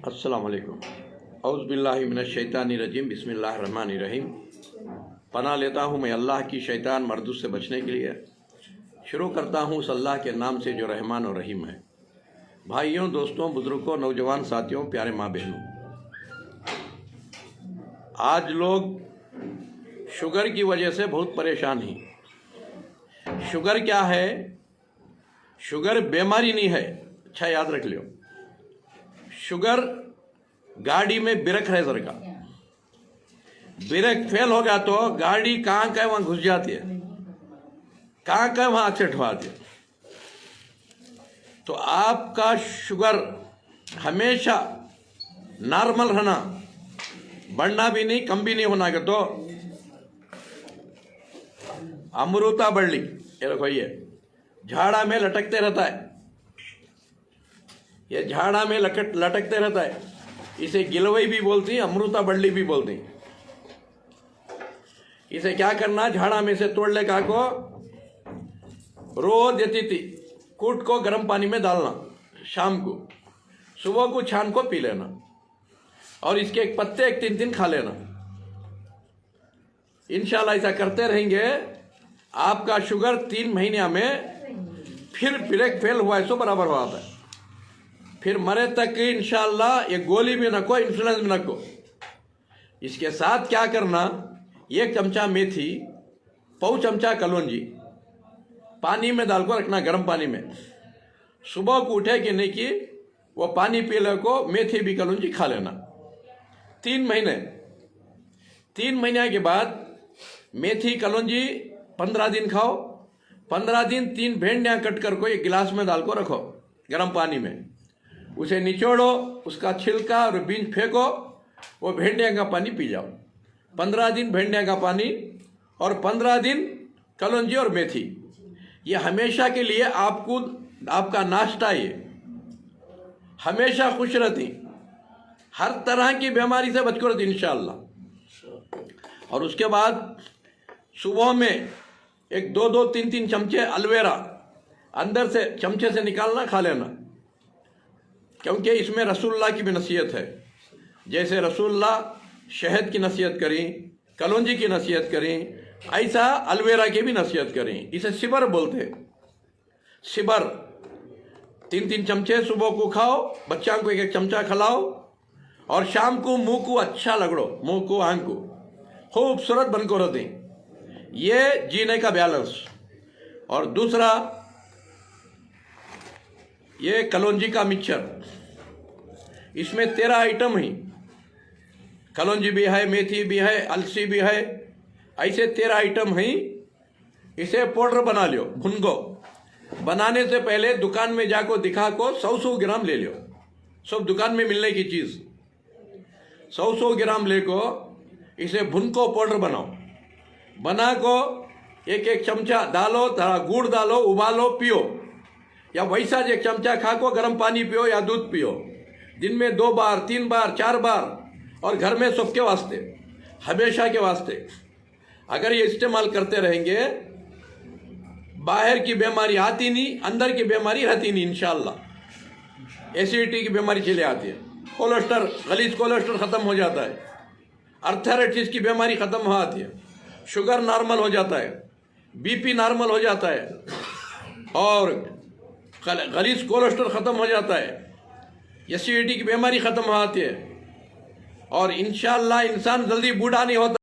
अस्सलाम वालेकुम। औज़ुबिल्लाहि मिनश्शैतानिर्रजीम। बिस्मिल्लाहिर्रहमानिर्रहीम। पनाह लेता हूँ मैं अल्लाह की शैतान मरदूस से बचने के लिए। शुरू करता हूँ उस अल्लाह के नाम से जो रहमान और रहीम है। भाइयों, दोस्तों, बुजुर्गों, नौजवान साथियों, प्यारे माँ बहनों, आज लोग शुगर की वजह से बहुत परेशान हैं। शुगर क्या है? शुगर बीमारी नहीं है, अच्छा याद रख लियो। शुगर गाड़ी में ब्रेक है सर का, ब्रेक फेल हो गया तो गाड़ी कहाँ का वहाँ घुस जाती है, कहाँ का वहाँ एक्सीडेंट हो जाती है। तो आपका शुगर हमेशा नॉर्मल रहना, बढ़ना भी नहीं कम भी नहीं होना के। तो अमृता बल्ली ये देखो, ये झाड़ा में लटकते रहता है, ये झाड़ा में लटकते रहता है। इसे गिलवई भी बोलती हैं, अमृता बल्ली भी बोलती हैं। इसे क्या करना, झाड़ा में से तोड़ ले का को रोज देती थी, कूट को गर्म पानी में डालना, शाम को, सुबह को छान को पी लेना, और इसके एक पत्ते 3 खा लेना। इंशाल्लाह ऐसा करते रहेंगे, आपका शुगर 3 महीने में फिर ब्रेक फेल हुआ है सो बराबर हो आता है। फिर मरे तक इंशाल्लाह ये गोली भी नको, इंसुलिन भी नको। इसके साथ क्या करना, 1 चमचा मेथी, पौ चमचा कलौंजी पानी में डाल को रखना, गर्म पानी में। सुबह को उठे कि नहीं कि वो पानी पी ले को मेथी भी कलौंजी खा लेना। 3 महीने के बाद मेथी कलौंजी 15 दिन खाओ। 15 दिन 3 भेंडियाँ कट कर को एक गिलास में डाल को रखो गर्म पानी में। उसे निचोड़ो, उसका छिलका और बीज फेंको, वो भेंडियाँ का पानी पी जाओ। 15 दिन भेंडियाँ का पानी और 15 दिन कलौंजी और मेथी। ये हमेशा के लिए आपको आपका नाश्ता, ये हमेशा खुश रहती, हर तरह की बीमारी से बच कर रहती इंशाअल्लाह। और उसके बाद सुबह में एक 2-2, 3-3 चमचे अलवेरा अंदर से चमचे से निकालना, खा लेना, क्योंकि इसमें रसूलुल्लाह की भी नसीहत है। जैसे रसूलुल्लाह शहद की नसीहत करें, कलौंजी की नसीहत करें, ऐसा अलवेरा की भी नसीहत करें। इसे सिबर बोलते हैं, सिबर। 3-3 चमचे सुबह को खाओ, बच्चा को 1-1 चमचा खिलाओ, और शाम को मुंह को अच्छा लगड़ो, मुंह को आंख को खूबसूरत बनकर रहते हैं। ये जीने का बैलेंस। और दूसरा, ये कलौंजी का मिक्सचर, इसमें 13 आइटम है। कलौंजी भी है, मेथी भी है, अलसी भी है, ऐसे 13 आइटम हैं। इसे पाउडर बना लियो, भुनको। बनाने से पहले दुकान में जाको दिखा को 100 ग्राम ले लियो, सब दुकान में मिलने की चीज़। 100 ग्राम ले को इसे भुनको पाउडर बनाओ। बना को 1-1 चमचा डालो, थोड़ा गुड़ डालो, उबालो, पियो। या वैसा 1 चमचा खा को गर्म पानी पियो या दूध पियो। दिन में 2 बार, 3 बार, 4 बार, और घर में सबके वास्ते, हमेशा के वास्ते। अगर ये इस्तेमाल करते रहेंगे, बाहर की बीमारी आती नहीं, अंदर की बीमारी रहती नहीं इंशाअल्लाह। एसिडिटी की बीमारी चले आती है, कोलेस्ट्रॉल, गलीज कोलेस्ट्रॉल ख़त्म हो जाता है, अर्थराइटिस की बीमारी ख़त्म हो जाती है, शुगर नॉर्मल हो जाता है, बीपी नॉर्मल हो जाता है, और गलीज कोलेस्ट्रॉल ख़त्म हो जाता है, एसिडिटी की बीमारी ख़त्म हो जाती है, और इंशाअल्लाह इंसान जल्दी बूढ़ा नहीं होता।